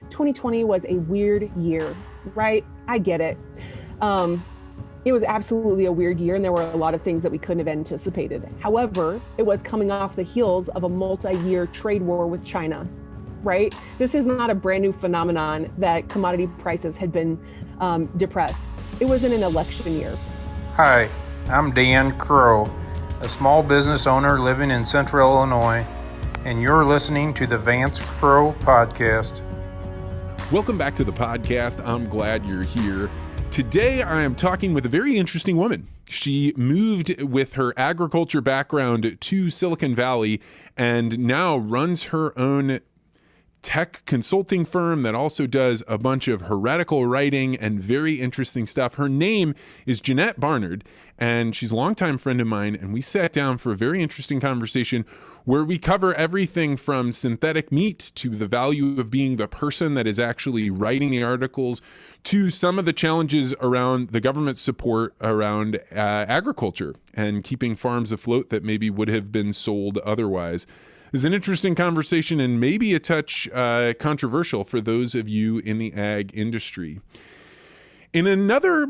2020 was a weird year, right? I get it. It was absolutely a weird year, and there were a lot of things that we couldn't have anticipated. However, it was coming off the heels of a multi-year trade war with China, right? This is not a brand new phenomenon that commodity prices had been depressed. It was in an election year. Hi, I'm Vance Crowe, a small business owner living in Central Illinois, and you're listening to the Vance Crowe Podcast. Welcome back to the podcast. I'm glad you're here. Today, I am talking with a very interesting woman. She moved with her agriculture background to Silicon Valley and now runs her own tech consulting firm that also does a bunch of heretical writing and very interesting stuff. Her name is Janette Barnard, and she's a longtime friend of mine, and we sat down for a very interesting conversation where we cover everything from synthetic meat to the value of being the person that is actually writing the articles to some of the challenges around the government support around agriculture and keeping farms afloat that maybe would have been sold otherwise. It's an interesting conversation and maybe a touch controversial for those of you in the ag industry. In another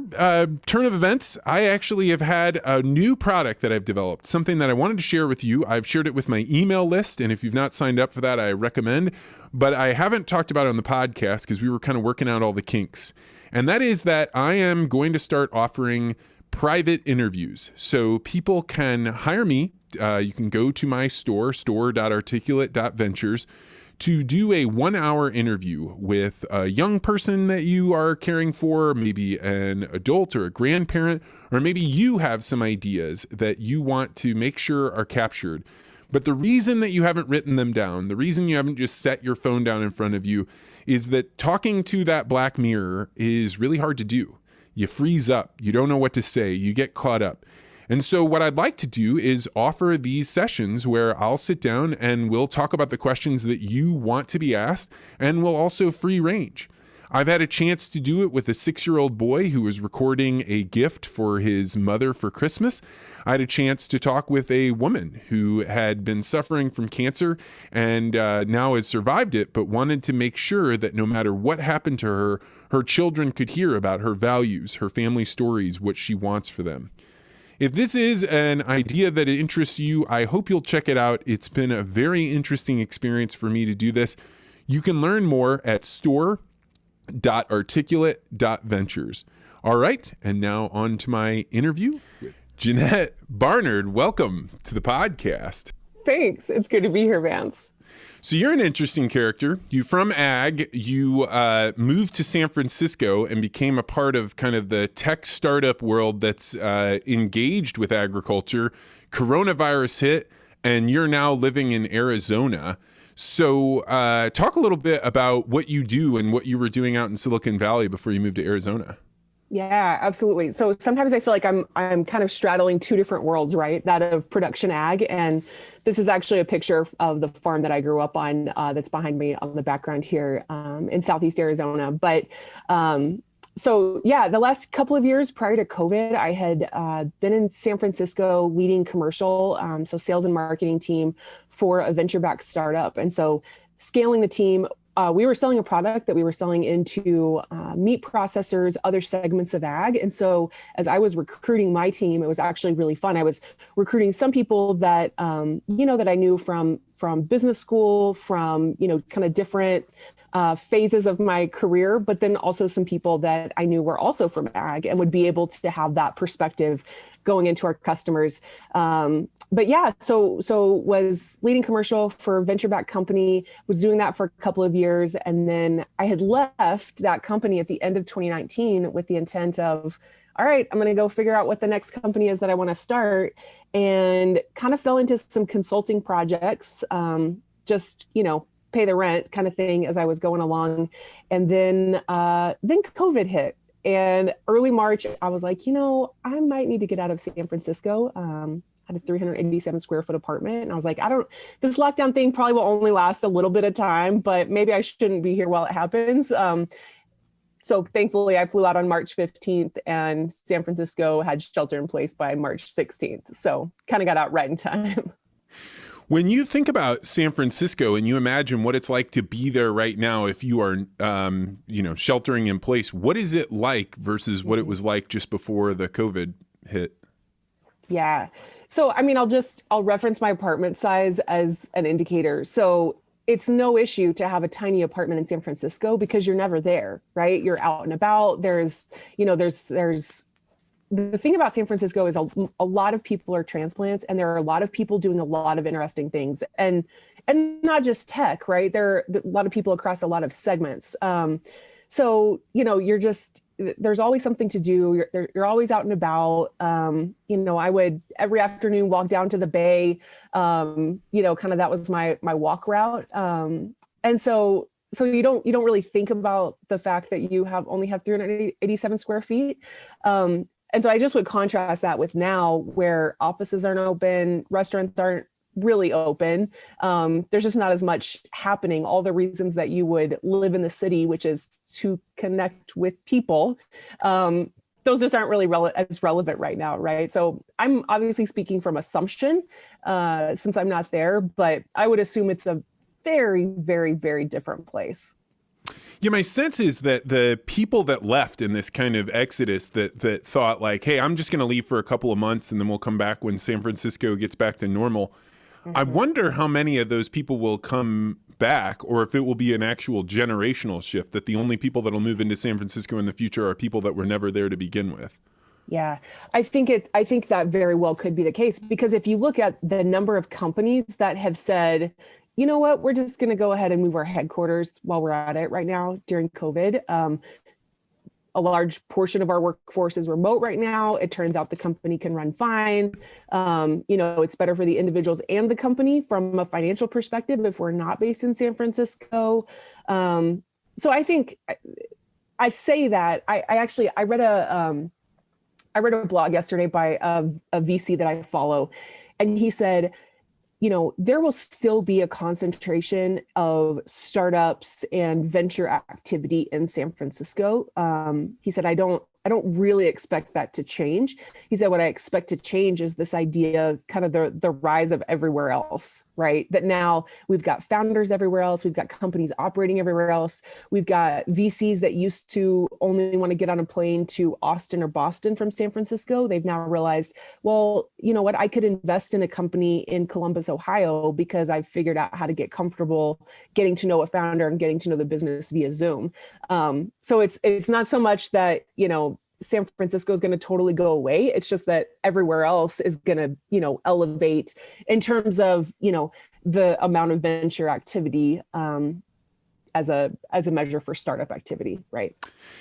turn of events, I actually have had a new product that I've developed, something that I wanted to share with you. I've shared it with my email list, and if you've not signed up for that, I recommend. But I haven't talked about it on the podcast because we were kind of working out all the kinks. And that is that I am going to start offering private interviews. So people can hire me. You can go to my store.articulate.ventures, to do a 1-hour interview with a young person that you are caring for, maybe an adult or a grandparent, or maybe you have some ideas that you want to make sure are captured. But the reason that you haven't written them down, the reason you haven't just set your phone down in front of you, is that talking to that black mirror is really hard to do. You freeze up, you don't know what to say, you get caught up. And so what I'd like to do is offer these sessions where I'll sit down and we'll talk about the questions that you want to be asked, and we'll also free range. I've had a chance to do it with a 6-year-old boy who was recording a gift for his mother for Christmas. I had a chance to talk with a woman who had been suffering from cancer and now has survived it, but wanted to make sure that no matter what happened to her, her children could hear about her values, her family stories, what she wants for them. If this is an idea that interests you, I hope you'll check it out. It's been a very interesting experience for me to do this. You can learn more at store.articulate.ventures. All right, and now on to my interview with Janette Barnard. Welcome to the podcast. Thanks. It's good to be here, Vance. So you're an interesting character. You from ag, you moved to San Francisco and became a part of kind of the tech startup world that's engaged with agriculture. Coronavirus hit, and you're now living in Arizona. So talk a little bit about what you do and what you were doing out in Silicon Valley before you moved to Arizona. Yeah, absolutely. So sometimes I feel like I'm kind of straddling two different worlds, right? That of production ag, and this is actually a picture of the farm that I grew up on that's behind me on the background here in Southeast Arizona. But so yeah, the last couple of years prior to COVID, I had been in San Francisco leading commercial, so sales and marketing team for a venture-backed startup. And so scaling the team, we were selling a product that we were selling into meat processors, other segments of ag. And so as I was recruiting my team, it was actually really fun. I was recruiting some people that, that I knew from business school, from, kind of different phases of my career, but then also some people that I knew were also from ag and would be able to have that perspective going into our customers. But yeah, so was leading commercial for a venture-backed company, was doing that for a couple of years. And then I had left that company at the end of 2019 with the intent of, all right, I'm going to go figure out what the next company is that I want to start, and kind of fell into some consulting projects, just, pay the rent kind of thing as I was going along. And then COVID hit. And early March, I was like, I might need to get out of San Francisco. Had a 387 square foot apartment. And I was like, this lockdown thing probably will only last a little bit of time, but maybe I shouldn't be here while it happens. So thankfully I flew out on March 15th and San Francisco had shelter in place by March 16th. So kind of got out right in time. When you think about San Francisco and you imagine what it's like to be there right now, if you are, sheltering in place, what is it like versus what it was like just before the COVID hit? Yeah. So, I mean, I'll reference my apartment size as an indicator. So it's no issue to have a tiny apartment in San Francisco because you're never there, right? You're out and about. There's the thing about San Francisco is a lot of people are transplants, and there are a lot of people doing a lot of interesting things, and not just tech, right? There are a lot of people across a lot of segments. So, there's always something to do. You're always out and about. I would every afternoon walk down to the bay. Kind of that was my walk route. And so you don't really think about the fact that you only have 387 square feet. And so I just would contrast that with now, where offices aren't open, restaurants aren't really open. There's just not as much happening. All the reasons that you would live in the city, which is to connect with people, those just aren't really as relevant right now, right? So I'm obviously speaking from assumption, since I'm not there, but I would assume it's a very, very, very different place. Yeah, my sense is that the people that left in this kind of exodus that thought like, hey, I'm just going to leave for a couple of months and then we'll come back when San Francisco gets back to normal. Mm-hmm. I wonder how many of those people will come back, or if it will be an actual generational shift, that the only people that will move into San Francisco in the future are people that were never there to begin with. Yeah, I think that very well could be the case, because if you look at the number of companies that have said, you know what, we're just going to go ahead and move our headquarters while we're at it right now during COVID. A large portion of our workforce is remote right now. It turns out the company can run fine. It's better for the individuals and the company from a financial perspective if we're not based in San Francisco. So I think I say that I read a blog yesterday by a VC that I follow, and he said, there will still be a concentration of startups and venture activity in San Francisco. He said, I don't really expect that to change. He said, what I expect to change is this idea of kind of the rise of everywhere else, right? That now we've got founders everywhere else. We've got companies operating everywhere else. We've got VCs that used to only want to get on a plane to Austin or Boston from San Francisco. They've now realized, well, you know what? I could invest in a company in Columbus, Ohio, because I've figured out how to get comfortable getting to know a founder and getting to know the business via Zoom. So it's not so much that, San Francisco is going to totally go away. It's just that everywhere else is going to, elevate in terms of, the amount of venture activity as a measure for startup activity, right?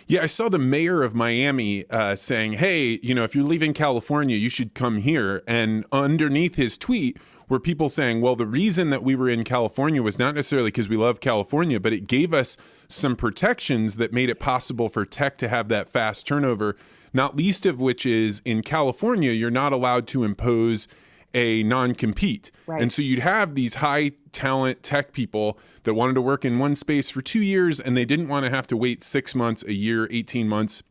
Yeah, I saw the mayor of Miami saying, hey, if you're leaving California, you should come here. And underneath his tweet were people saying, well, the reason that we were in California was not necessarily because we love California, but it gave us some protections that made it possible for tech to have that fast turnover, not least of which is in California, you're not allowed to impose a non-compete. Right. And so you'd have these high talent tech people that wanted to work in one space for 2 years, and they didn't want to have to wait 6 months, a year, 18 months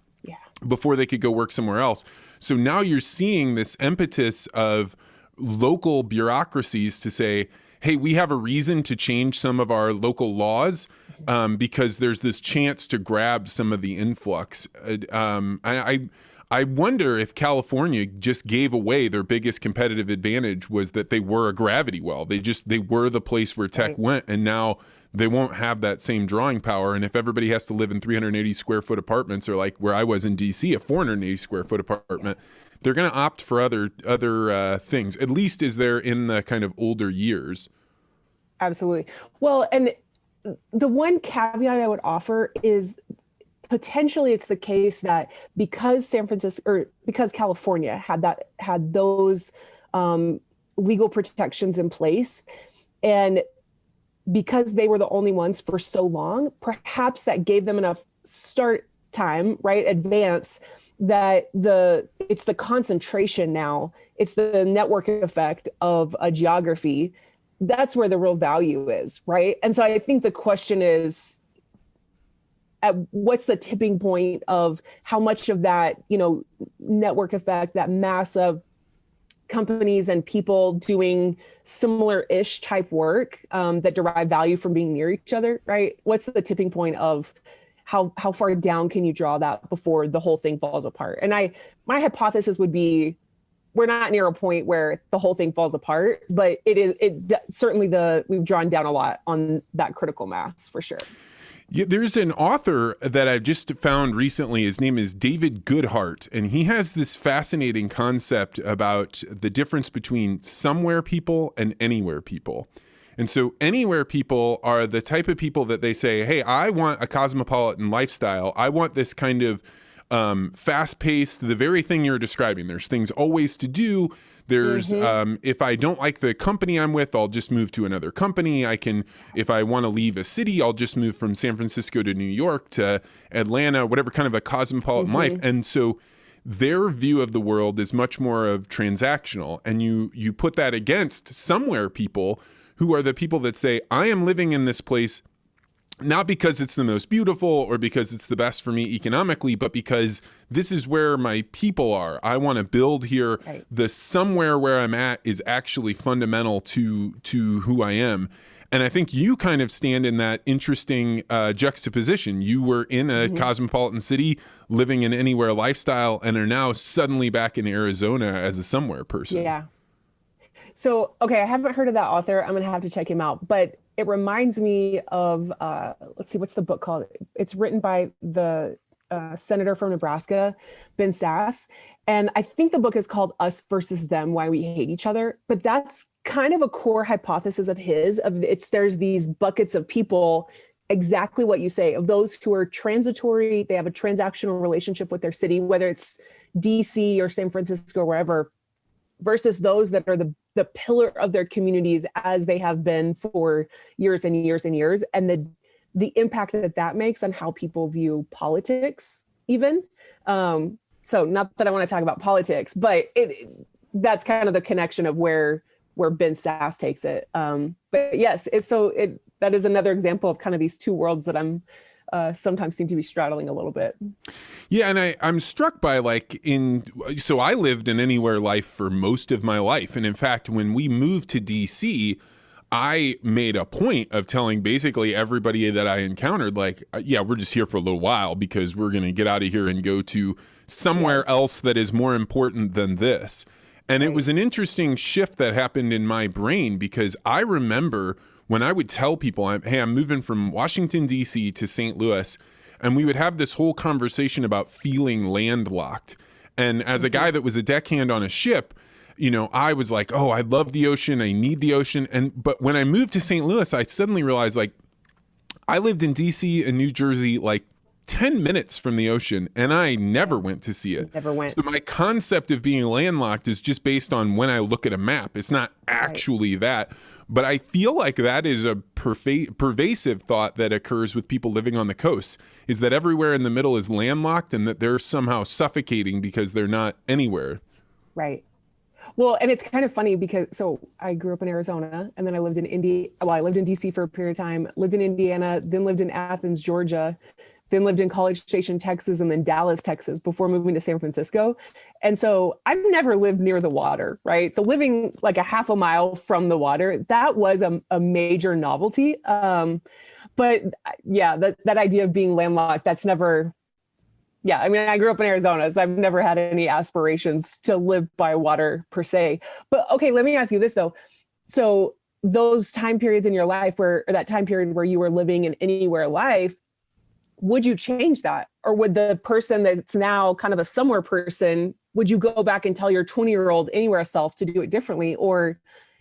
before they could go work somewhere else. So now you're seeing this impetus of local bureaucracies to say, hey, we have a reason to change some of our local laws because there's this chance to grab some of the influx. I wonder if California just gave away their biggest competitive advantage was that they were a gravity well. They were the place where tech went, and now they won't have that same drawing power. And if everybody has to live in 380 square foot apartments, or like where I was in DC, a 480 square foot apartment, they're going to opt for other things, at least as they're in the kind of older years. Absolutely. Well, and the one caveat I would offer is potentially it's the case that because because California had those legal protections in place, and because they were the only ones for so long, perhaps that gave them enough start time, right, advance, that it's the concentration now, it's the network effect of a geography. That's where the real value is, right? And so I think the question is, what's the tipping point of how much of that, network effect, that mass of companies and people doing similar-ish type work that derive value from being near each other, right? What's the tipping point of how far down can you draw that before the whole thing falls apart? And my hypothesis would be we're not near a point where the whole thing falls apart, but certainly we've drawn down a lot on that critical mass for sure. Yeah, there's an author that I've just found recently. His name is David Goodhart, and he has this fascinating concept about the difference between somewhere people and anywhere people. And so anywhere people are the type of people that they say, hey, I want a cosmopolitan lifestyle. I want this kind of fast-paced, the very thing you're describing. There's things always to do. There's if I don't like the company I'm with, I'll just move to another company. If I want to leave a city, I'll just move from San Francisco to New York to Atlanta, whatever, kind of a cosmopolitan life. And so their view of the world is much more of transactional. And you put that against somewhere people who are the people that say, I am living in this place not because it's the most beautiful or because it's the best for me economically, but because this is where my people are. I want to build here. Right. The somewhere where I'm at is actually fundamental to who I am. And I think you kind of stand in that interesting juxtaposition. You were in a cosmopolitan city, living an anywhere lifestyle, and are now suddenly back in Arizona as a somewhere person. Yeah. So, okay, I haven't heard of that author. I'm going to have to check him out. But it reminds me of, let's see, what's the book called? It's written by the senator from Nebraska, Ben Sasse. And I think the book is called Us Versus Them, Why We Hate Each Other. But that's kind of a core hypothesis of his, there's these buckets of people, exactly what you say, of those who are transitory, they have a transactional relationship with their city, whether it's DC or San Francisco or wherever, versus those that are the pillar of their communities as they have been for years and years and years. And the impact that makes on how people view politics even. So not that I want to talk about politics, but that's kind of the connection of where Ben Sasse takes it. But yes, that is another example of kind of these two worlds that I'm sometimes seem to be straddling a little bit. Yeah, and I'm struck by so I lived an anywhere life for most of my life. And in fact, when we moved to DC, I made a point of telling basically everybody that I encountered, yeah, we're just here for a little while because we're going to get out of here and go to somewhere else that is more important than this. And It was an interesting shift that happened in my brain because I remember when I would tell people, hey, I'm moving from Washington, D.C. to St. Louis, and we would have this whole conversation about feeling landlocked. And as a guy that was a deckhand on a ship, I was like, oh, I love the ocean. I need the ocean. But when I moved to St. Louis, I suddenly realized I lived in D.C. and New Jersey 10 minutes from the ocean, and I never went to see it. Never went. So my concept of being landlocked is just based on when I look at a map. It's not actually that. But I feel like that is a pervasive thought that occurs with people living on the coast, is that everywhere in the middle is landlocked and that they're somehow suffocating because they're not anywhere. Right. Well, and it's kind of funny because, so I grew up in Arizona and then I lived in I lived in DC for a period of time, lived in Indiana, then lived in Athens, Georgia, then lived in College Station, Texas, and then Dallas, Texas, before moving to San Francisco. And so I've never lived near the water, right? So living a half a mile from the water, that was a major novelty. But yeah, that idea of being landlocked, that's never, I mean, I grew up in Arizona, so I've never had any aspirations to live by water per se. But okay, let me ask you this though. So those time periods in your life or that time period where you were living an anywhere life, would you change that? Or would the person that's now kind of a somewhere person, would you go back and tell your 20-year-old anywhere self to do it differently? Or do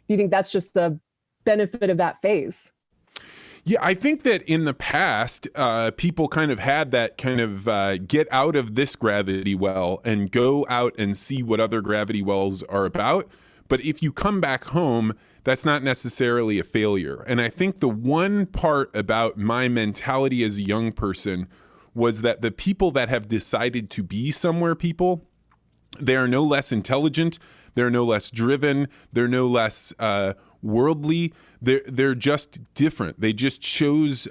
you think that's just the benefit of that phase? Yeah, I think that in the past, people kind of had that kind of get out of this gravity well and go out and see what other gravity wells are about. But if you come back home, that's not necessarily a failure. And I think the one part about my mentality as a young person was that the people that have decided to be somewhere people, they are no less intelligent, they're no less driven, they're no less worldly. They're just different. They just chose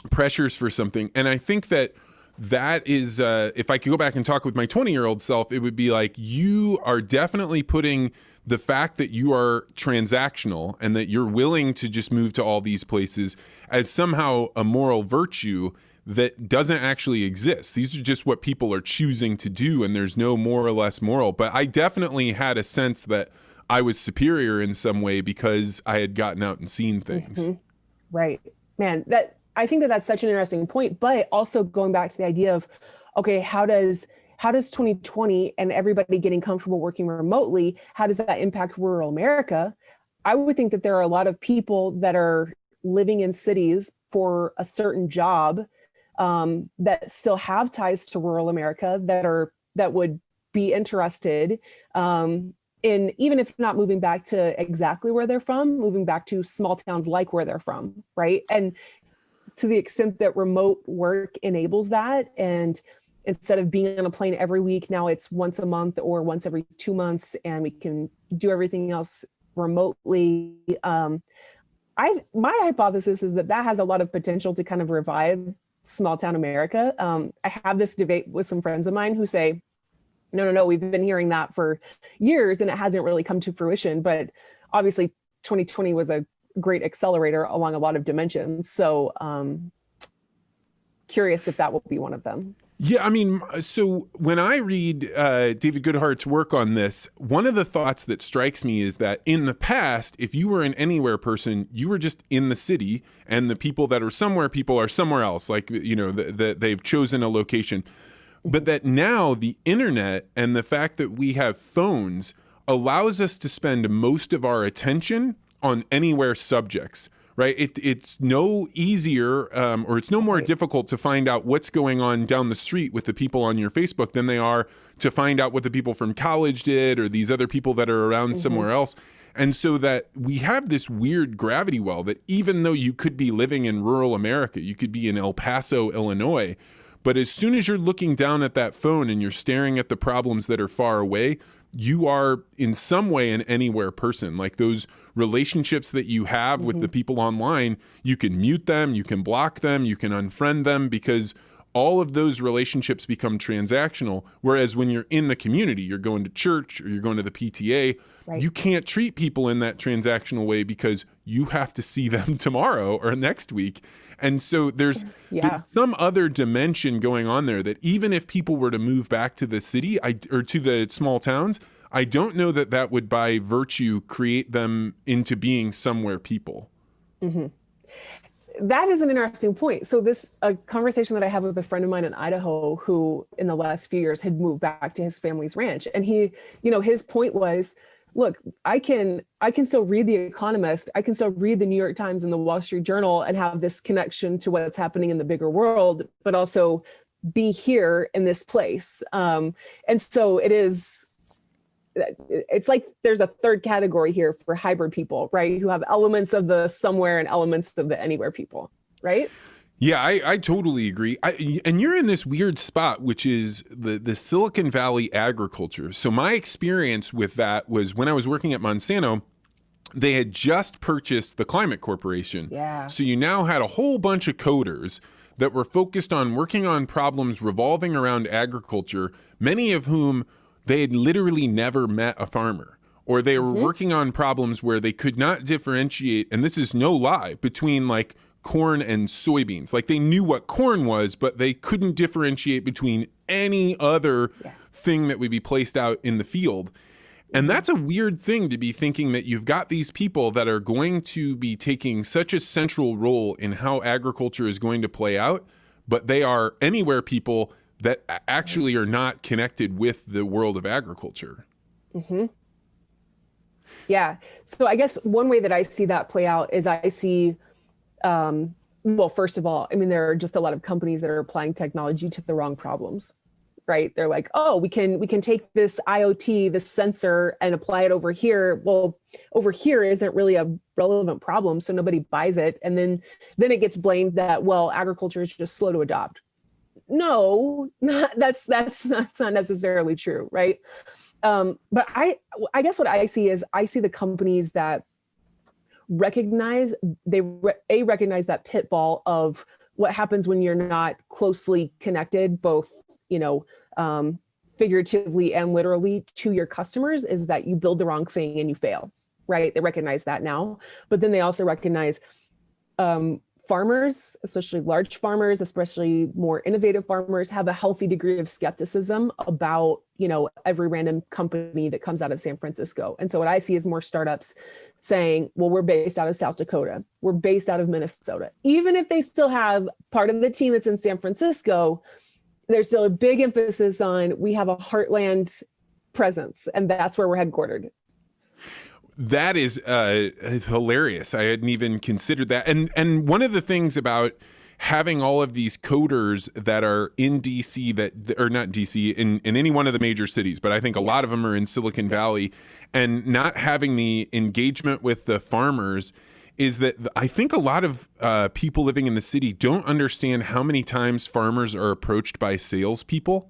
pressures for something. And I think that that is, if I could go back and talk with my 20-year-old self, it would be like, you are definitely putting the fact that you are transactional and that you're willing to just move to all these places as somehow a moral virtue that doesn't actually exist. These are just what people are choosing to do, and there's no more or less moral. But I definitely had a sense that I was superior in some way because I had gotten out and seen things. Mm-hmm. Right. Man, I think that that's such an interesting point, but also going back to the idea of, okay, how does 2020 and everybody getting comfortable working remotely, how does that impact rural America? I would think that there are a lot of people that are living in cities for a certain job that still have ties to rural America that would be interested in, even if not moving back to exactly where they're from, moving back to small towns like where they're from, right? And to the extent that remote work enables that, and instead of being on a plane every week, now it's once a month or once every 2 months, and we can do everything else remotely. My hypothesis is that has a lot of potential to kind of revive small town America. I have this debate with some friends of mine who say, no, we've been hearing that for years and it hasn't really come to fruition. But obviously 2020 was a great accelerator along a lot of dimensions. So curious if that will be one of them. Yeah, I mean, so when I read David Goodhart's work on this, one of the thoughts that strikes me is that in the past, if you were an anywhere person, you were just in the city, and the people that are somewhere, people are somewhere else, like, you know, they've chosen a location. But that now the internet and the fact that we have phones allows us to spend most of our attention on anywhere subjects. Right. It's no easier or it's no more difficult to find out what's going on down the street with the people on your Facebook than they are to find out what the people from college did or these other people that are around somewhere else. And so that we have this weird gravity well that even though you could be living in rural America, you could be in El Paso, Illinois, but as soon as you're looking down at that phone and you're staring at the problems that are far away, you are in some way an anywhere person. Like those relationships that you have with the people online, you can mute them, you can block them, you can unfriend them, because all of those relationships become transactional. Whereas when you're in the community, you're going to church or you're going to the PTA, you can't treat people in that transactional way because you have to see them tomorrow or next week. And so there's some other dimension going on there that even if people were to move back to the city or to the small towns, I don't know that that would by virtue create them into being somewhere people. Mm-hmm. That is an interesting point. So a conversation that I have with a friend of mine in Idaho who in the last few years had moved back to his family's ranch. And he, his point was, look, I can still read The Economist. I can still read the New York Times and the Wall Street Journal and have this connection to what's happening in the bigger world, but also be here in this place. And so it's like there's a third category here for hybrid people, right? Who have elements of the somewhere and elements of the anywhere people, right? Yeah, I totally agree. And you're in this weird spot, which is the Silicon Valley agriculture. So my experience with that was when I was working at Monsanto, they had just purchased the Climate Corporation. Yeah. So you now had a whole bunch of coders that were focused on working on problems revolving around agriculture, many of whom they had literally never met a farmer, or they were working on problems where they could not differentiate, and this is no lie, between like corn and soybeans. Like they knew what corn was, but they couldn't differentiate between any other thing that would be placed out in the field. And that's a weird thing to be thinking that you've got these people that are going to be taking such a central role in how agriculture is going to play out, but they are anywhere people that actually are not connected with the world of agriculture. Mm-hmm. Yeah. So I guess one way that I see that play out is I see, well, first of all, I mean, there are just a lot of companies that are applying technology to the wrong problems, right? They're like, oh, we can take this IoT, this sensor, and apply it over here. Well, over here isn't really a relevant problem, so nobody buys it. And then it gets blamed that, well, agriculture is just slow to adopt. No, that's not necessarily true, right? But I guess what I see is I see the companies that recognize that pitfall of what happens when you're not closely connected, both, figuratively and literally, to your customers, is that you build the wrong thing and you fail, right? They recognize that now, but then they also recognize farmers, especially large farmers, especially more innovative farmers, have a healthy degree of skepticism about, every random company that comes out of San Francisco. And so what I see is more startups saying, well, we're based out of South Dakota, we're based out of Minnesota. Even if they still have part of the team that's in San Francisco, there's still a big emphasis on, we have a heartland presence, and that's where we're headquartered. That is hilarious. I hadn't even considered that. And one of the things about having all of these coders that are in DC, or not DC, in any one of the major cities, but I think a lot of them are in Silicon Valley, and not having the engagement with the farmers, is that I think a lot of people living in the city don't understand how many times farmers are approached by salespeople.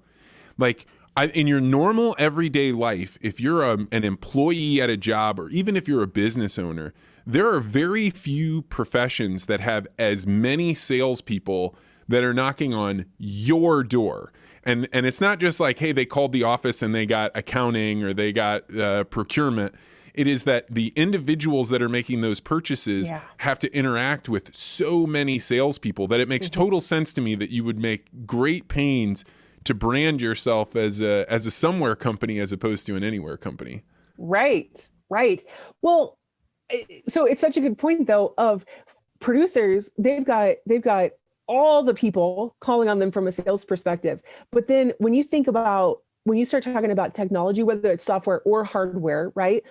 Like, in your normal everyday life, if you're an employee at a job, or even if you're a business owner, there are very few professions that have as many salespeople that are knocking on your door. And it's not just like, hey, they called the office and they got accounting or they got procurement. It is that the individuals that are making those purchases have to interact with so many salespeople that it makes total sense to me that you would make great pains to brand yourself as a somewhere company as opposed to an anywhere company. Right. Well, so it's such a good point, though, of producers. They've got all the people calling on them from a sales perspective. But then when you start talking about technology, whether it's software or hardware, right?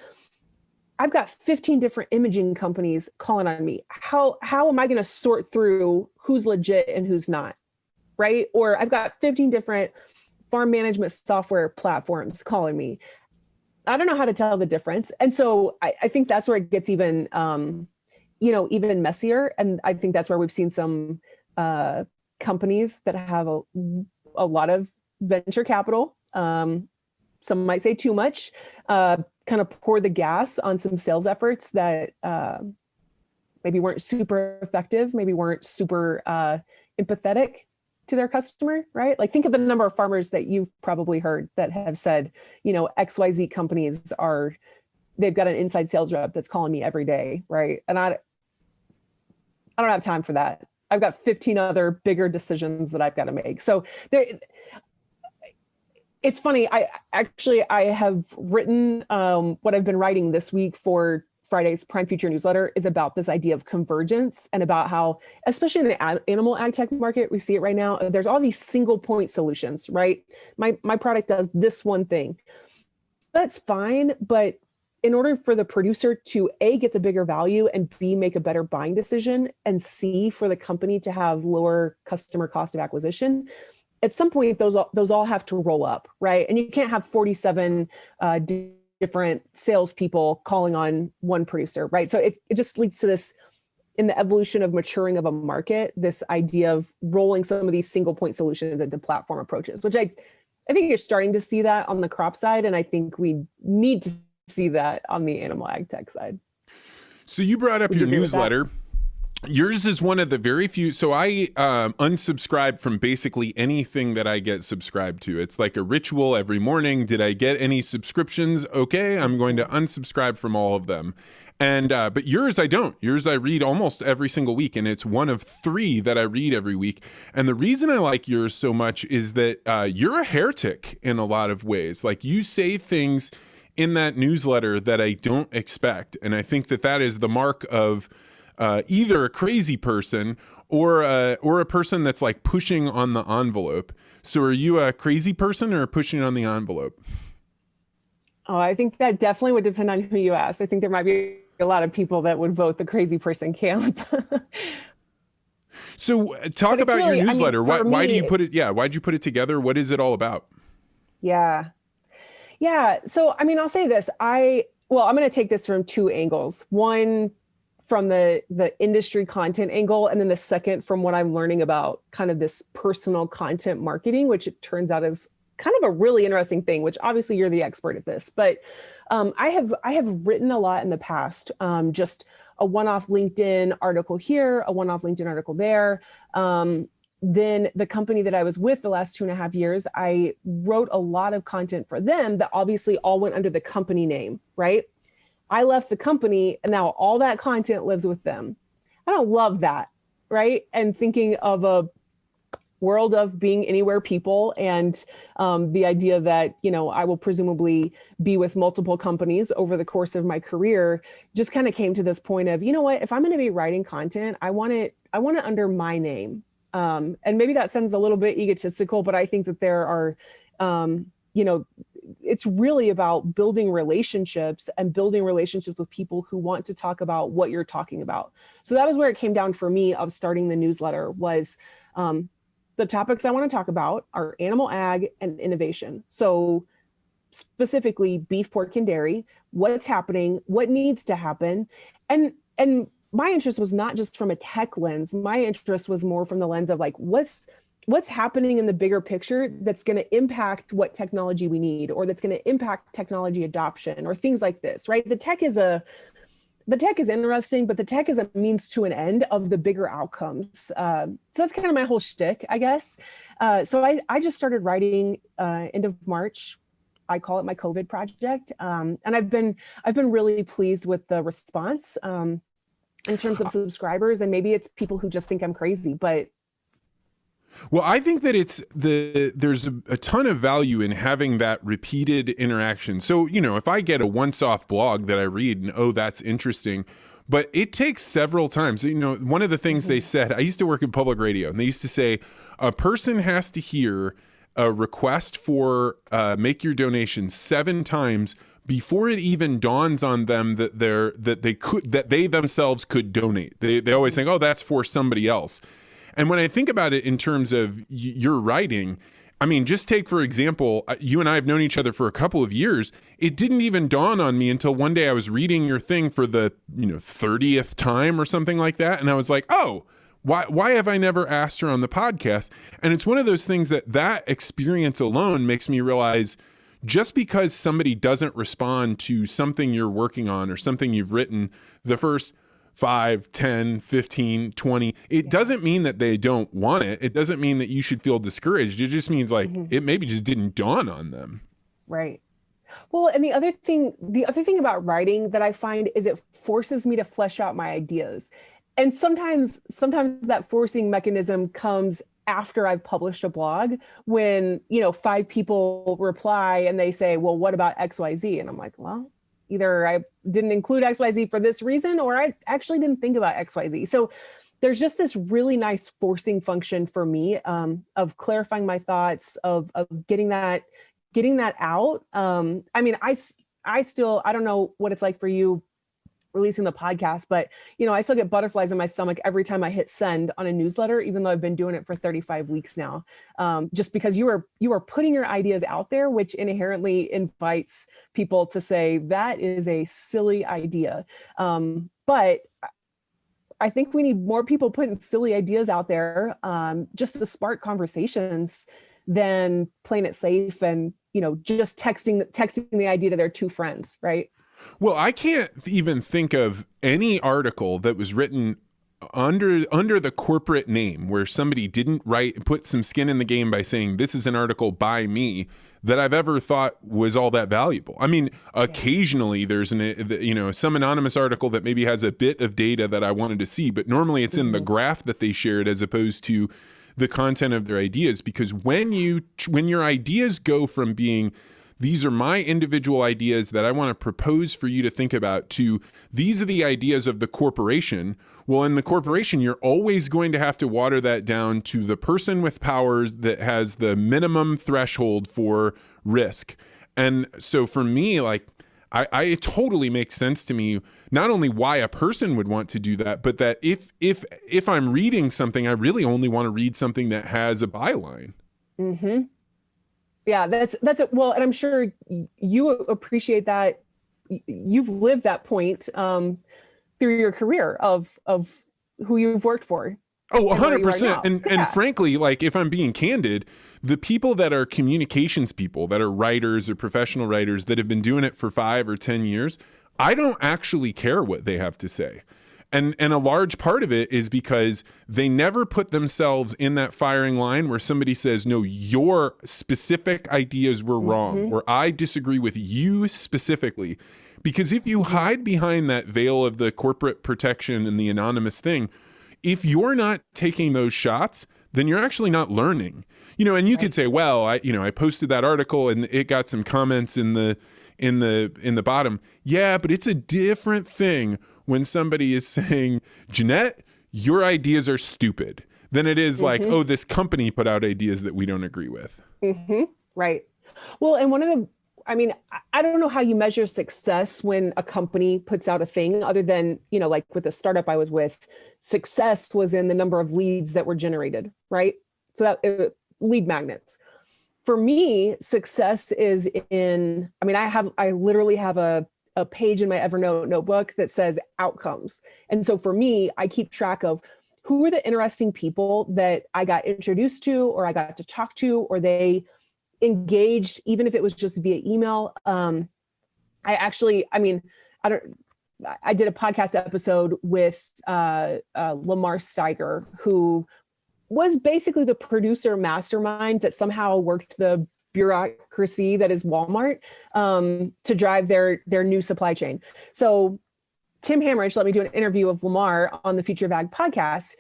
I've got 15 different imaging companies calling on me. How am I going to sort through who's legit and who's not? Right? Or I've got 15 different farm management software platforms calling me. I don't know how to tell the difference. And so I think that's where it gets even, even messier. And I think that's where we've seen some companies that have a lot of venture capital. Some might say too much, kind of pour the gas on some sales efforts that maybe weren't super effective, maybe weren't super empathetic to their customer, right? Like, think of the number of farmers that you've probably heard that have said, XYZ companies they've got an inside sales rep that's calling me every day, right? And I don't have time for that. I've got 15 other bigger decisions that I've got to make. So it's funny. I have written what I've been writing this week for Friday's Prime Future newsletter is about this idea of convergence, and about how, especially in the animal ag tech market, we see it right now. There's all these single point solutions, right? My product does this one thing. That's fine, but in order for the producer to A, get the bigger value, and B, make a better buying decision, and C, for the company to have lower customer cost of acquisition, at some point those all have to roll up, right? And you can't have 47 different salespeople calling on one producer, right? So it just leads to this, in the evolution of maturing of a market, this idea of rolling some of these single point solutions into platform approaches, which I think you're starting to see that on the crop side, and I think we need to see that on the animal ag tech side. So you brought up your newsletter. Yours is one of the very few. So I unsubscribe from basically anything that I get subscribed to. It's like a ritual every morning. Did I get any subscriptions? Okay, I'm going to unsubscribe from all of them. And but yours, I don't. Yours, I read almost every single week, and it's one of 3 that I read every week. And the reason I like yours so much is that you're a heretic in a lot of ways. Like, you say things in that newsletter that I don't expect, and I think that is the mark of either a crazy person or a person that's like pushing on the envelope. So are you a crazy person or pushing on the envelope? Oh, I think that definitely would depend on who you ask. I think there might be a lot of people that would vote the crazy person camp. So talk about really, your newsletter. Why do you put it? Yeah. Why'd you put it together? What is it all about? Yeah. So, I'll say this. I'm going to take this from 2 angles. One, from the industry content angle, and then the second from what I'm learning about kind of this personal content marketing, which it turns out is kind of a really interesting thing, which obviously you're the expert at this. But I have written a lot in the past, just a one-off LinkedIn article here, a one-off LinkedIn article there. Then the company that I was with the last 2.5 years, I wrote a lot of content for them that obviously all went under the company name, right? I left the company and now all that content lives with them. I don't love that, right? And thinking of a world of being anywhere people and the idea that, I will presumably be with multiple companies over the course of my career just kind of came to this point of, what, if I'm going to be writing content, I want it under my name. And maybe that sounds a little bit egotistical, but I think that there are, it's really about building relationships with people who want to talk about what you're talking about. So that was where it came down for me of starting the newsletter was the topics I want to talk about are animal ag and innovation. So specifically beef, pork, and dairy, what's happening, what needs to happen. And my interest was not just from a tech lens. My interest was more from the lens of like, what's happening in the bigger picture that's going to impact what technology we need, or that's going to impact technology adoption or things like this, right? The tech is interesting, but the tech is a means to an end of the bigger outcomes. So that's kind of my whole shtick, I guess. So I just started writing end of March. I call it my COVID project. And I've been really pleased with the response in terms of subscribers, and maybe it's people who just think I'm crazy, but. Well, I think that there's a ton of value in having that repeated interaction. So, if I get a once-off blog that I read and, oh, that's interesting, but it takes several times. One of the things they said, I used to work in public radio, and they used to say a person has to hear a request for make your donation 7 times before it even dawns on them that they themselves could donate. They always think, oh, that's for somebody else. And when I think about it in terms of your writing, I mean, just take, for example, you and I have known each other for a couple of years. It didn't even dawn on me until one day I was reading your thing for the 30th time or something like that. And I was like, oh, why have I never asked her on the podcast? And it's one of those things that experience alone makes me realize just because somebody doesn't respond to something you're working on or something you've written the first 5, 10, 15, 20, it doesn't mean that they don't want it. It doesn't mean that you should feel discouraged. It just means like it maybe just didn't dawn on them. Right. Well, and the other thing about writing that I find is it forces me to flesh out my ideas. And sometimes that forcing mechanism comes after I've published a blog when, 5 people reply and they say, well, what about XYZ? And I'm like, well, either I didn't include XYZ for this reason, or I actually didn't think about XYZ. So there's just this really nice forcing function for me of clarifying my thoughts, of getting that out. I mean, I don't know what it's like for you releasing the podcast, but I still get butterflies in my stomach every time I hit send on a newsletter, even though I've been doing it for 35 weeks now. Just because you are putting your ideas out there, which inherently invites people to say that is a silly idea. But I think we need more people putting silly ideas out there, just to spark conversations than playing it safe and just texting the idea to their 2 friends, right? Well, I can't even think of any article that was written under the corporate name where somebody didn't put some skin in the game by saying this is an article by me that I've ever thought was all that valuable. I mean, occasionally there's some anonymous article that maybe has a bit of data that I wanted to see, but normally it's in the graph that they shared as opposed to the content of their ideas. Because when your ideas go from being these are my individual ideas that I want to propose for you to think about to these are the ideas of the corporation. Well, in the corporation, you're always going to have to water that down to the person with powers that has the minimum threshold for risk. And so for me, like, it totally makes sense to me, not only why a person would want to do that, but that if I'm reading something, I really only want to read something that has a byline. Mm-hmm. Yeah, that's it. Well, and I'm sure you appreciate that. You've lived that point through your career of who you've worked for. Oh, 100%. And frankly, like, if I'm being candid, the people that are communications people, that are writers or professional writers that have been doing it for 5 or 10 years, I don't actually care what they have to say. And a large part of it is because they never put themselves in that firing line where somebody says, no, your specific ideas were wrong, or I disagree with you specifically. Because if you hide behind that veil of the corporate protection and the anonymous thing, if you're not taking those shots, then you're actually not learning. And you could say, well, I posted that article and it got some comments in the bottom. Yeah, but it's a different thing when somebody is saying, Janette, your ideas are stupid, than it is like, oh, this company put out ideas that we don't agree with. Right. Well, and I don't know how you measure success when a company puts out a thing other than, like with the startup I was with, success was in the number of leads that were generated, right? So that lead magnets. For me, success is in, I literally have a page in my Evernote notebook that says outcomes. And so for me, I keep track of who are the interesting people that I got introduced to, or I got to talk to, or they engaged, even if it was just via email. I did a podcast episode with Lamar Steiger, who was basically the producer mastermind that somehow worked the bureaucracy that is Walmart to drive their new supply chain. So Tim Hammerich let me do an interview of Lamar on the Future of Ag podcast.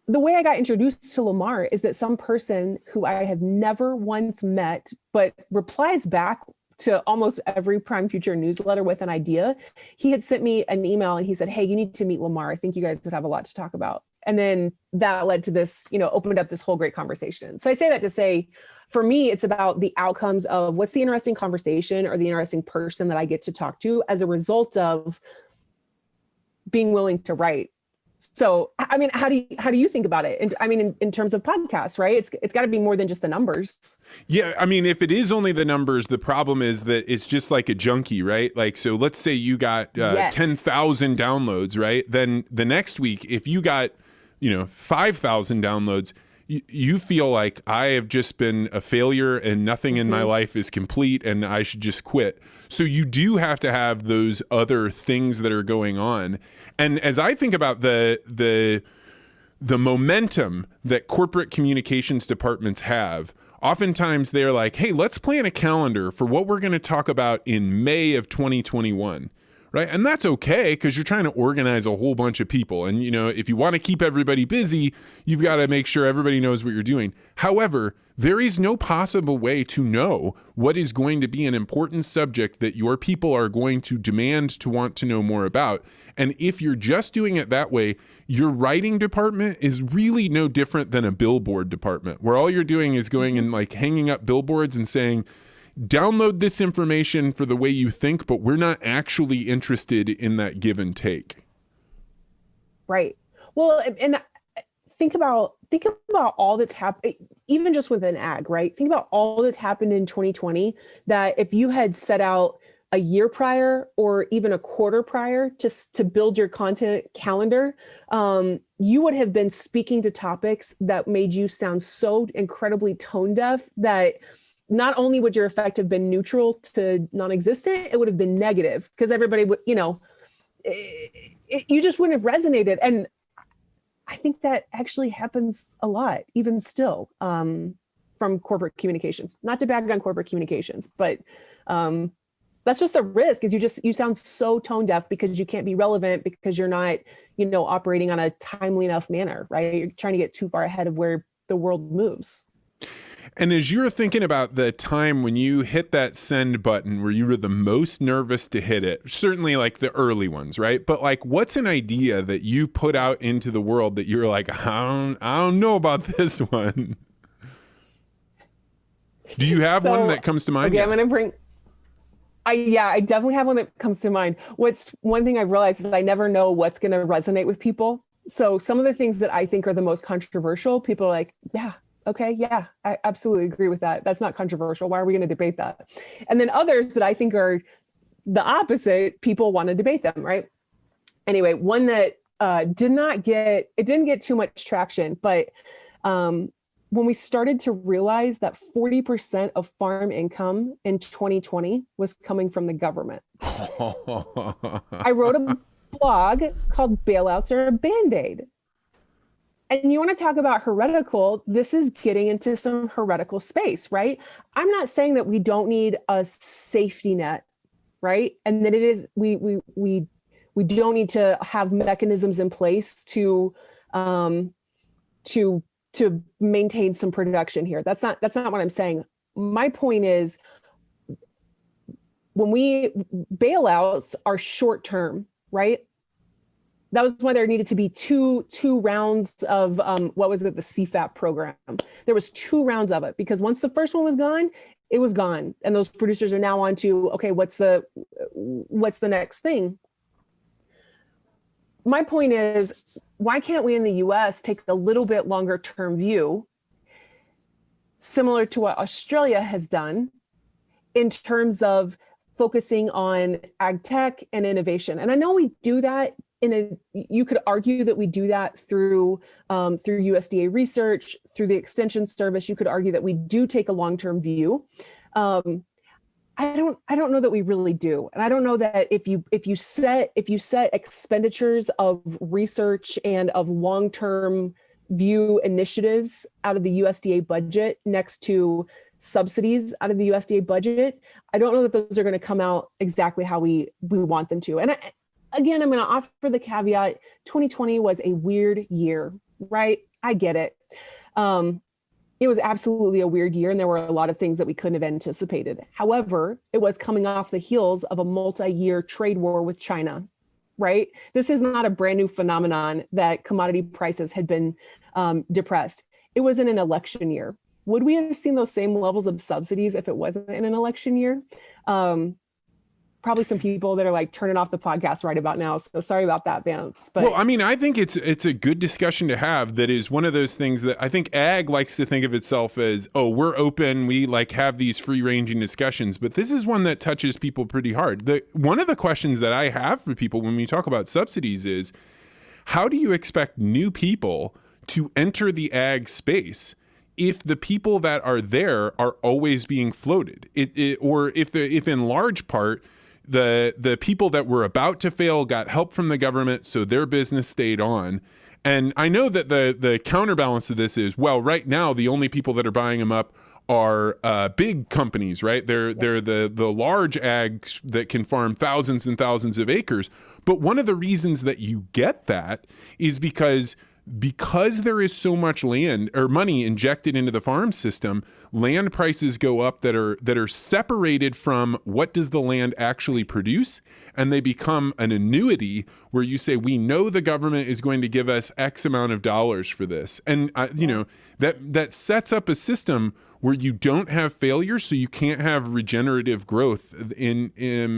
The way I got introduced to Lamar is that some person who I have never once met, but replies back to almost every Prime Future newsletter with an idea. He had sent me an email and he said, hey, you need to meet Lamar. I think you guys would have a lot to talk about. And then that led to this, opened up this whole great conversation. So I say that to say, for me, it's about the outcomes of what's the interesting conversation or the interesting person that I get to talk to as a result of being willing to write. So, how do you think about it? And in terms of podcasts, right? It's got to be more than just the numbers. Yeah. If it is only the numbers, the problem is that it's just like a junkie, right? Like, so let's say you got 10,000 downloads, right? Then the next week, if you got, 5,000 downloads, you feel like I have just been a failure and nothing in my life is complete and I should just quit. So you do have to have those other things that are going on. And as I think about the momentum that corporate communications departments have, oftentimes they're like, hey, let's plan a calendar for what we're going to talk about in May of 2021. Right. And that's OK, because you're trying to organize a whole bunch of people. And, if you want to keep everybody busy, you've got to make sure everybody knows what you're doing. However, there is no possible way to know what is going to be an important subject that your people are going to demand to want to know more about. And if you're just doing it that way, your writing department is really no different than a billboard department, where all you're doing is going and like hanging up billboards and saying, download this information for the way you think, but we're not actually interested in that give and take. Right. Well, and think about all that's happened, even just within ag, right? Think about all that's happened in 2020 that if you had set out a year prior or even a quarter prior to build your content calendar, you would have been speaking to topics that made you sound so incredibly tone deaf that not only would your effect have been neutral to non-existent, it would have been negative because everybody would, you just wouldn't have resonated. And I think that actually happens a lot, even still, from corporate communications. Not to bag on corporate communications, but that's just the risk is you sound so tone deaf because you can't be relevant because you're not, operating on a timely enough manner, right? You're trying to get too far ahead of where the world moves. And as you're thinking about the time when you hit that send button where you were the most nervous to hit it, certainly like the early ones, right? But like, what's an idea that you put out into the world that you're like, I don't know about this one? Do you have one that comes to mind? Okay, I'm going to bring... I definitely have one that comes to mind. What's one thing I've realized is I never know what's going to resonate with people. So some of the things that I think are the most controversial, people are like, yeah, okay, yeah, I absolutely agree with that. That's not controversial. Why are we going to debate that? And then others that I think are the opposite, people want to debate them, right? Anyway, one that didn't get too much traction, but when we started to realize that 40% of farm income in 2020 was coming from the government. I wrote a blog called Bailouts Are a Band-Aid. And you want to talk about heretical, this is getting into some heretical space, right? I'm not saying that we don't need a safety net, right? And that it is, we don't need to have mechanisms in place to maintain some production here. That's not what I'm saying. My point is, bailouts are short term, right? That was why there needed to be two rounds of what was it, the CFAP program. There was 2 rounds of it, because once the first one was gone, it was gone, and those producers are now on to, okay, what's the next thing? My point is, why can't we in the US take a little bit longer term view, similar to what Australia has done, in terms of focusing on ag tech and innovation? And I know we do that you could argue that we do that through USDA research, through the extension service. You could argue that we do take a long-term view. I don't know that we really do. And I don't know that if you set expenditures of research and of long-term view initiatives out of the USDA budget next to subsidies out of the USDA budget, I don't know that those are going to come out exactly how we want them to. And again, I'm going to offer the caveat, 2020 was a weird year, right? I get it. It was absolutely a weird year, and there were a lot of things that we couldn't have anticipated. However, it was coming off the heels of a multi-year trade war with China, right? This is not a brand new phenomenon that commodity prices had been depressed. It was in an election year. Would we have seen those same levels of subsidies if it wasn't in an election year? Probably some people that are like turning off the podcast right about now. So sorry about that, Vance. But well, I mean, I think it's a good discussion to have. That is one of those things that I think ag likes to think of itself as, oh, we're open. We like have these free ranging discussions, but this is one that touches people pretty hard. One of the questions that I have for people when we talk about subsidies is, how do you expect new people to enter the ag space if the people that are there are always being floated? Or if in large part, the people that were about to fail got help from the government, so their business stayed on. And I know that the counterbalance to this is, well, right now the only people that are buying them up are big companies, right? They're the large ags that can farm thousands and thousands of acres. But one of the reasons that you get that is because there is so much land or money injected into the farm system, land prices go up that are separated from what does the land actually produce, and they become an annuity where you say, we know the government is going to give us X amount of dollars for this. And that sets up a system where you don't have failure, so you can't have regenerative growth in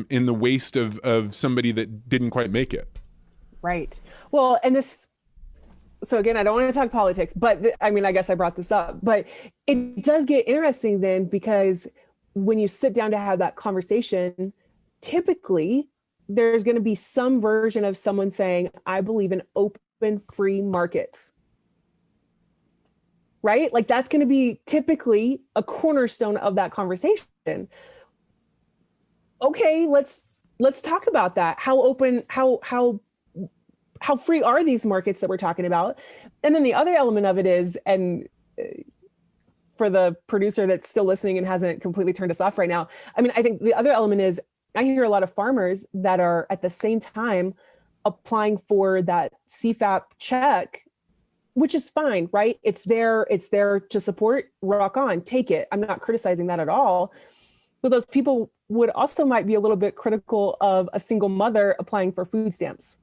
the waste of somebody that didn't quite make it. Right. Well, and so again, I don't want to talk politics, but I mean, I guess I brought this up, but it does get interesting then, because when you sit down to have that conversation, typically there's going to be some version of someone saying, I believe in open, free markets, right? Like that's going to be typically a cornerstone of that conversation. Okay, let's talk about that. How open, how free are these markets that we're talking about? And then the other element of it is, and for the producer that's still listening and hasn't completely turned us off right now, I mean, I think the other element is, I hear a lot of farmers that are at the same time applying for that CFAP check, which is fine, right? It's there to support, rock on, take it. I'm not criticizing that at all. But those people might be a little bit critical of a single mother applying for food stamps.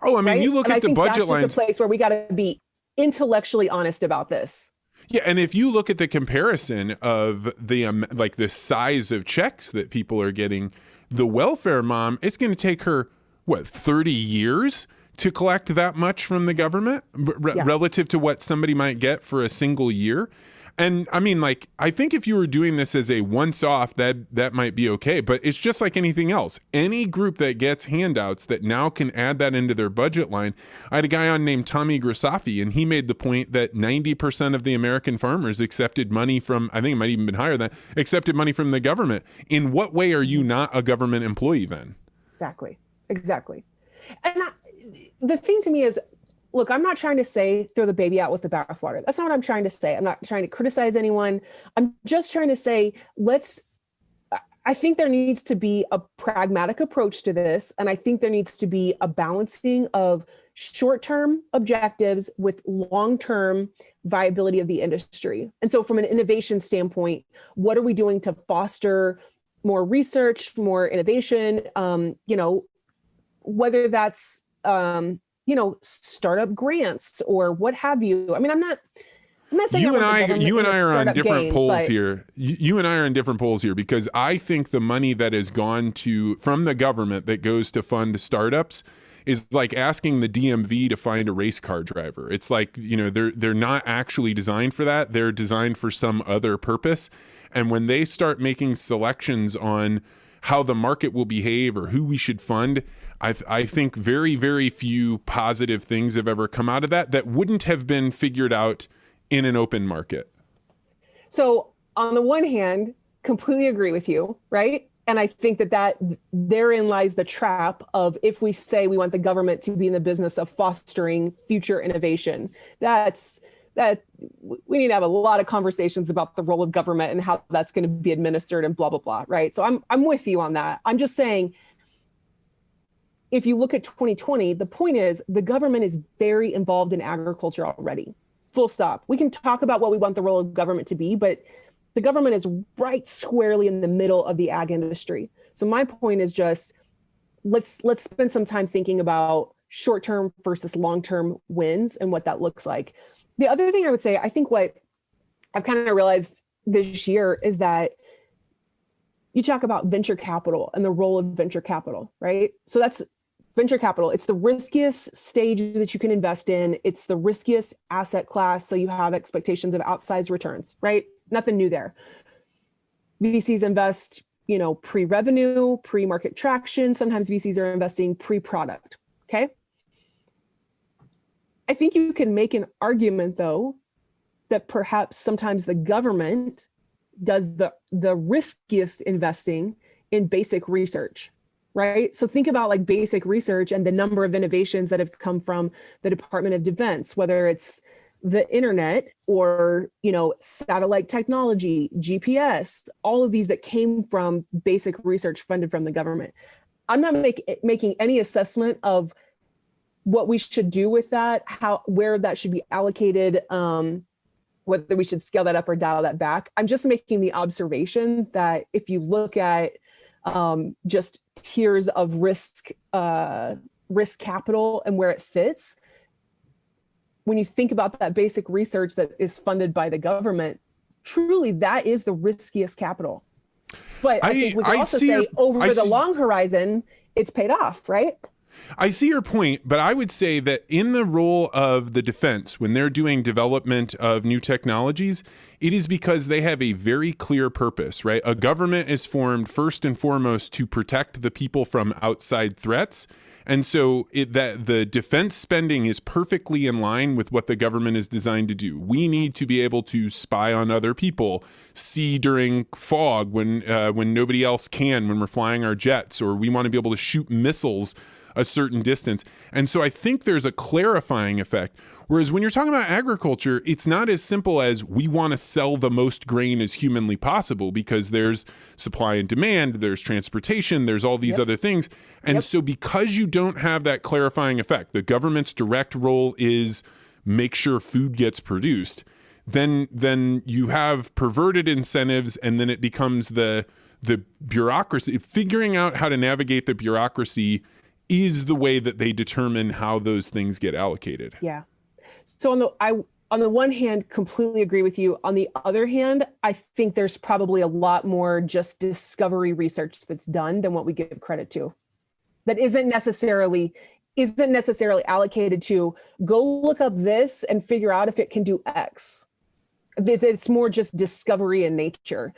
Oh, I mean, right? You look at the budget lines. That's just a place where we got to be intellectually honest about this. Yeah, and if you look at the comparison of the size of checks that people are getting, the welfare mom, it's going to take her 30 years to collect that much from the government relative to what somebody might get for a single year. And I mean, like, I think if you were doing this as a once-off, that might be okay. But it's just like anything else. Any group that gets handouts that now can add that into their budget line. I had a guy on named Tommy Grisafi, and he made the point that 90% of the American farmers accepted money from, I think it might even been higher than that, accepted money from the government. In what way are you not a government employee then? Exactly. And the thing to me is, look, I'm not trying to say throw the baby out with the bathwater. That's not what I'm trying to say. I'm not trying to criticize anyone. I'm just trying to say, I think there needs to be a pragmatic approach to this. And I think there needs to be a balancing of short-term objectives with long-term viability of the industry. And so from an innovation standpoint, what are we doing to foster more research, more innovation, whether that's, startup grants or what have you. I mean, I'm not saying you and I are on different poles but... here. You and I are in different poles here because I think the money that has gone from the government that goes to fund startups is like asking the DMV to find a race car driver. It's like, they're not actually designed for that. They're designed for some other purpose. And when they start making selections on how the market will behave or who we should fund, I think very, very few positive things have ever come out of that wouldn't have been figured out in an open market. So on the one hand, completely agree with you, right? And I think that therein lies the trap of, if we say we want the government to be in the business of fostering future innovation, that we need to have a lot of conversations about the role of government and how that's going to be administered and blah, blah, blah, right? So I'm with you on that. I'm just saying, if you look at 2020, the point is the government is very involved in agriculture already, full stop. We can talk about what we want the role of government to be, but the government is right squarely in the middle of the ag industry. So my point is just, let's spend some time thinking about short-term versus long-term wins and what that looks like. The other thing I would say, I think what I've kind of realized this year is that you talk about venture capital and the role of venture capital, right? So that's venture capital. It's the riskiest stage that you can invest in. It's the riskiest asset class. So you have expectations of outsized returns, right? Nothing new there. VCs invest, pre-revenue, pre-market traction. Sometimes VCs are investing pre-product, okay? I think you can make an argument, though, that perhaps sometimes the government does the riskiest investing in basic research, right? So think about like basic research and the number of innovations that have come from the Department of Defense, whether it's the internet or, satellite technology, GPS, all of these that came from basic research funded from the government. I'm not making any assessment of what we should do with that, where that should be allocated, whether we should scale that up or dial that back. I'm just making the observation that if you look at just tiers of risk capital and where it fits, when you think about that basic research that is funded by the government, truly that is the riskiest capital. But I think we can also say over the long horizon, it's paid off, right? I see your point, but I would say that in the role of the defense, when they're doing development of new technologies, it is because they have a very clear purpose, right? A government is formed first and foremost to protect the people from outside threats. And so that the defense spending is perfectly in line with what the government is designed to do. We need to be able to spy on other people, see during fog when nobody else can, when we're flying our jets, or we want to be able to shoot missiles a certain distance. And so I think there's a clarifying effect. Whereas when you're talking about agriculture, it's not as simple as we want to sell the most grain as humanly possible, because there's supply and demand, there's transportation, there's all these other things. And so because you don't have that clarifying effect, the government's direct role is make sure food gets produced, then you have perverted incentives, and then it becomes the bureaucracy. Figuring out how to navigate the bureaucracy is the way that they determine how those things get allocated. Yeah. So on the one hand, completely agree with you. On the other hand, I think there's probably a lot more just discovery research that's done than what we give credit to. That isn't necessarily allocated to go look up this and figure out if it can do X. It's more just discovery in nature.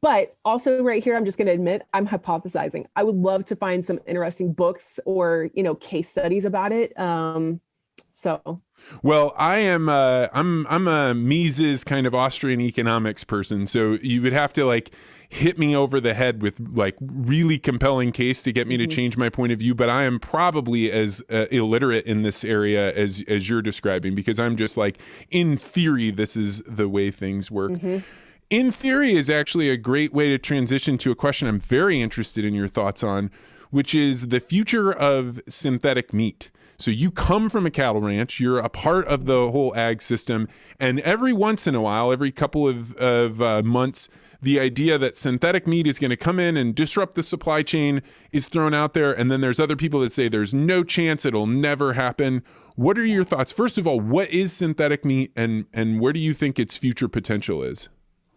But also right here, I'm just going to admit I'm hypothesizing. I would love to find some interesting books or, case studies about it. So Well, I'm a Mises kind of Austrian economics person, so you would have to like hit me over the head with like really compelling case to get me to change my point of view. But I am probably as illiterate in this area as you're describing, because I'm just like, in theory, this is the way things work. In theory is actually a great way to transition to a question I'm very interested in your thoughts on, which is the future of synthetic meat. So you come from a cattle ranch, you're a part of the whole ag system, and every once in a while, every couple of months, the idea that synthetic meat is going to come in and disrupt the supply chain is thrown out there, and then there's other people that say there's no chance, it'll never happen. What are your thoughts? First of all, what is synthetic meat, and where do you think its future potential is?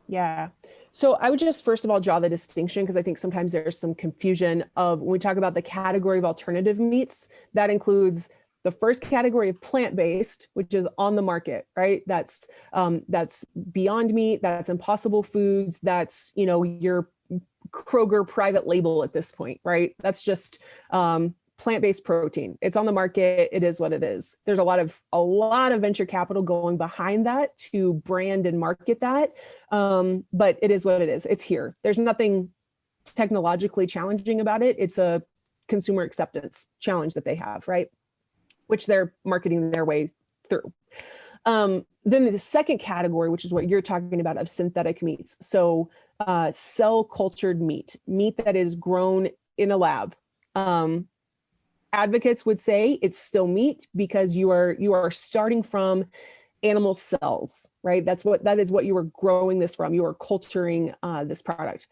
Yeah. So I would just first of all draw the distinction, because I think sometimes there's some confusion of when we talk about the category of alternative meats, that includes the first category of plant-based, which is on the market, right? That's Beyond Meat, that's Impossible Foods, that's, your Kroger private label at this point, right? That's just plant-based protein. It's on the market. It is what it is. There's a lot of venture capital going behind that to brand and market that. But it is what it is. It's here. There's nothing technologically challenging about it. It's a consumer acceptance challenge that they have, right? Which they're marketing their way through. Then the second category, which is what you're talking about, of synthetic meats. So cell cultured meat that is grown in a lab. Advocates would say it's still meat because you are starting from animal cells, right? That is what you are growing this from. You are culturing this product.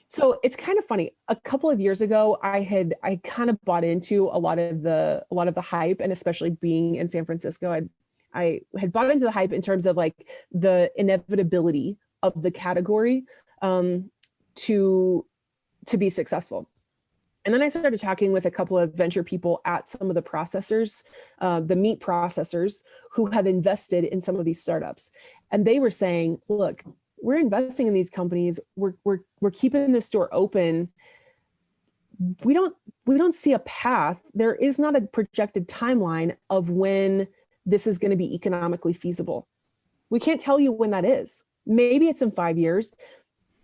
So it's kind of funny. A couple of years ago, I kind of bought into a lot of the hype, and especially being in San Francisco, I had bought into the hype in terms of like the inevitability of the category to be successful. And then I started talking with a couple of venture people at some of the processors, the meat processors, who have invested in some of these startups. And they were saying, look, we're investing in these companies. We're keeping this door open. We don't see a path. There is not a projected timeline of when this is going to be economically feasible. We can't tell you when that is. Maybe it's in 5 years.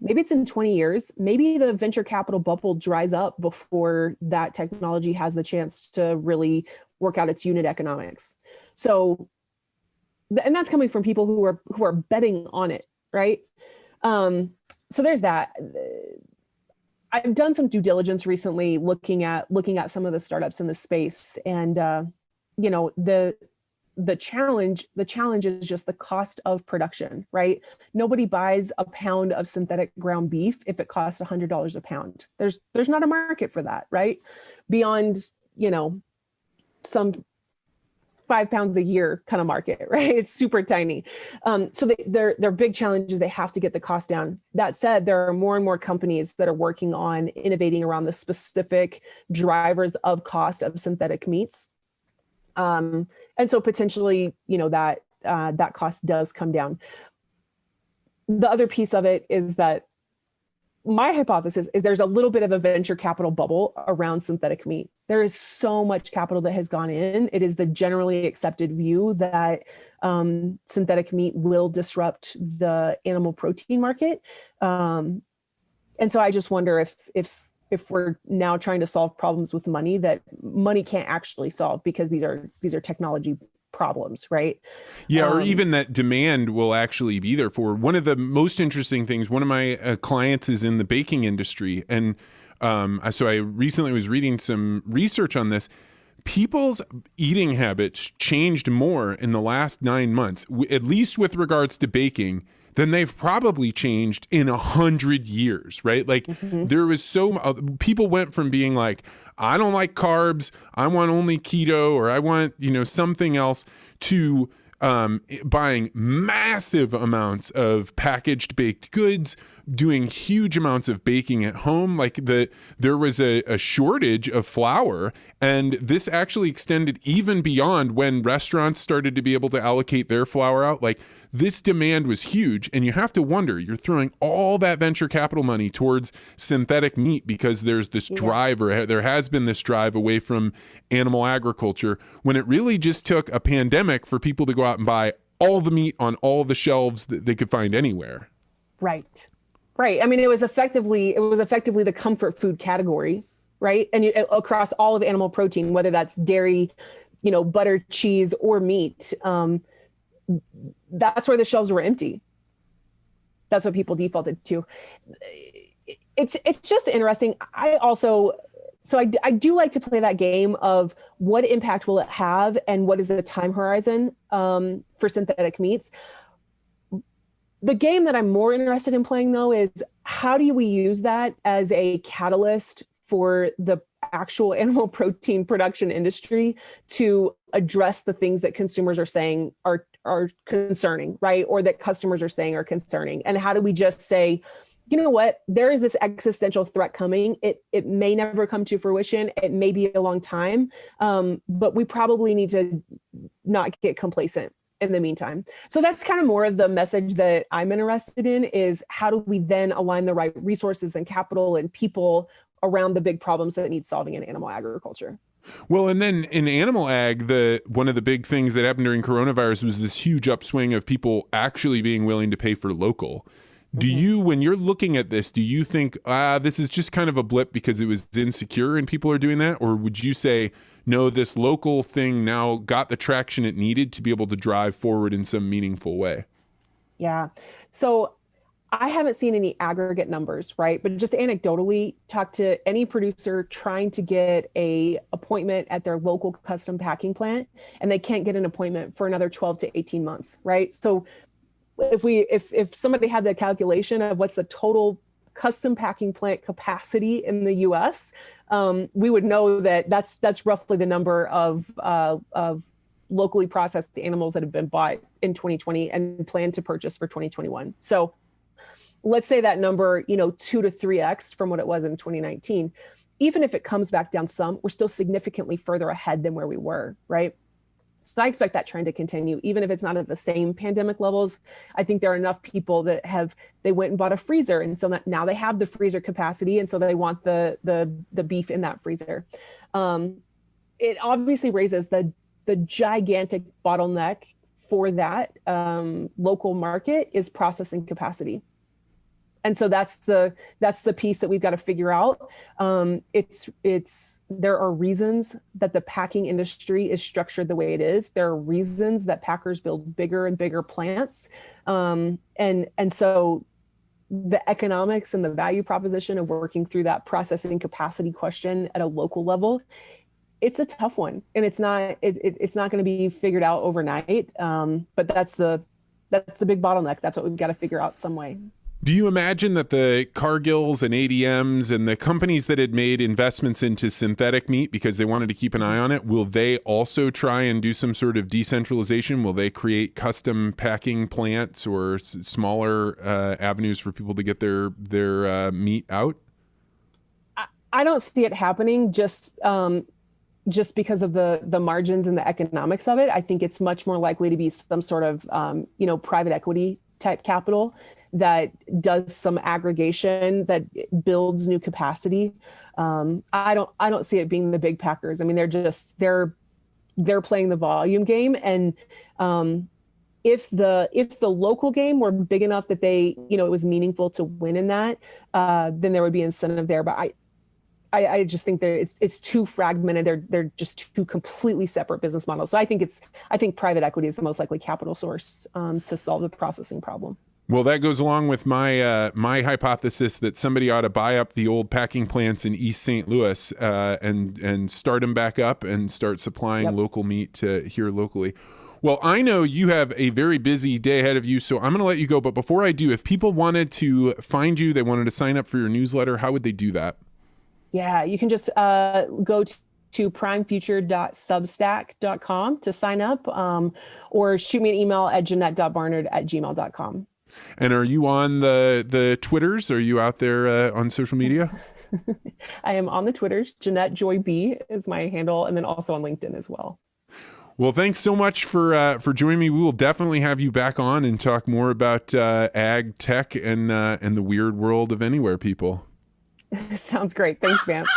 Maybe it's in 20 years. Maybe the venture capital bubble dries up before that technology has the chance to really work out its unit economics. So, and that's coming from people who are betting on it, right? So there's that. I've done some due diligence recently, looking at some of the startups in the space, and the challenge is just the cost of production, right? Nobody buys a pound of synthetic ground beef if it costs $100 a pound. There's not a market for that, right? Beyond, some 5 pounds a year kind of market, right? It's super tiny. So their big challenge is they have to get the cost down. That said, there are more and more companies that are working on innovating around the specific drivers of cost of synthetic meats. And so potentially, that cost does come down. The other piece of it is that my hypothesis is there's a little bit of a venture capital bubble around synthetic meat. There is so much capital that has gone in. It is the generally accepted view that synthetic meat will disrupt the animal protein market. And so I just wonder if we're now trying to solve problems with money that money can't actually solve, because these are technology problems, right? Yeah, or even that demand will actually be there for. One of the most interesting things, one of my clients is in the baking industry, and so I recently was reading some research on this. People's eating habits changed more in the last 9 months, at least with regards to baking, than they've probably changed in 100 years, right? Like there was people went from being like, I don't like carbs, I want only keto, or I want, something else, to buying massive amounts of packaged baked goods, doing huge amounts of baking at home. Like there was a shortage of flour, and this actually extended even beyond when restaurants started to be able to allocate their flour out. Like this demand was huge. And you have to wonder, you're throwing all that venture capital money towards synthetic meat because there's this drive, or there has been this drive away from animal agriculture, when it really just took a pandemic for people to go out and buy all the meat on all the shelves that they could find anywhere. Right. I mean, it was effectively the comfort food category, right? And across all of animal protein, whether that's dairy, butter, cheese, or meat, that's where the shelves were empty. That's what people defaulted to. It's just interesting. I do like to play that game of what impact will it have and what is the time horizon for synthetic meats. The game that I'm more interested in playing, though, is how do we use that as a catalyst for the actual animal protein production industry to address the things that consumers are saying are concerning, right? Or that customers are saying are concerning. And how do we just say, you know what, there is this existential threat coming. It may never come to fruition. It may be a long time, but we probably need to not get complacent in the meantime. So that's kind of more of the message that I'm interested in, is how do we then align the right resources and capital and people around the big problems that need solving in animal agriculture. Well, and then in animal ag, one of the big things that happened during coronavirus was this huge upswing of people actually being willing to pay for local. Do you, when you're looking at this, do you think, this is just kind of a blip because it was insecure and people are doing that? Or would you say, no, this local thing now got the traction it needed to be able to drive forward in some meaningful way? Yeah. So I haven't seen any aggregate numbers, right? But just anecdotally, talk to any producer trying to get a appointment at their local custom packing plant, and they can't get an appointment for another 12 to 18 months, right? So if somebody had the calculation of what's the total custom packing plant capacity in the U.S., we would know that that's roughly the number of locally processed animals that have been bought in 2020 and planned to purchase for 2021. So let's say that number, 2 to 3x from what it was in 2019. Even if it comes back down some, we're still significantly further ahead than where we were, right? So I expect that trend to continue, even if it's not at the same pandemic levels. I think there are enough people that they went and bought a freezer, and so now they have the freezer capacity, and so they want the beef in that freezer. It obviously raises the gigantic bottleneck for that local market is processing capacity. And so that's the piece that we've got to figure out. There are reasons that the packing industry is structured the way it is. There are reasons that packers build bigger and bigger plants. And so the economics and the value proposition of working through that processing capacity question at a local level, it's a tough one, and it's not going to be figured out overnight. But that's the big bottleneck. That's what we've got to figure out some way. Do you imagine that the Cargills and ADMs and the companies that had made investments into synthetic meat because they wanted to keep an eye on it, will they also try and do some sort of decentralization? Will they create custom packing plants or smaller avenues for people to get their meat out? I don't see it happening just because of the margins and the economics of it. I think it's much more likely to be some sort of private equity type capital that does some aggregation, that builds new capacity. I don't see it being the big packers. I mean, they're playing the volume game, and if the local game were big enough that it was meaningful to win in that, then there would be incentive there. But I just think that it's too fragmented. They're just two completely separate business models. So I think private equity is the most likely capital source to solve the processing problem. Well, that goes along with my hypothesis that somebody ought to buy up the old packing plants in East St. Louis and start them back up and start supplying local meat to here locally. Well, I know you have a very busy day ahead of you, so I'm going to let you go. But before I do, if people wanted to find you, they wanted to sign up for your newsletter, how would they do that? Yeah, you can just go to primefuture.substack.com to sign up, or shoot me an email at janette.barnard@gmail.com. And are you on the Twitters? Are you out there on social media? I am on the Twitters. Janette Joy B is my handle, and then also on LinkedIn as well. Well, thanks so much for joining me. We will definitely have you back on and talk more about ag tech and the weird world of anywhere people. Sounds great. Thanks, Vance.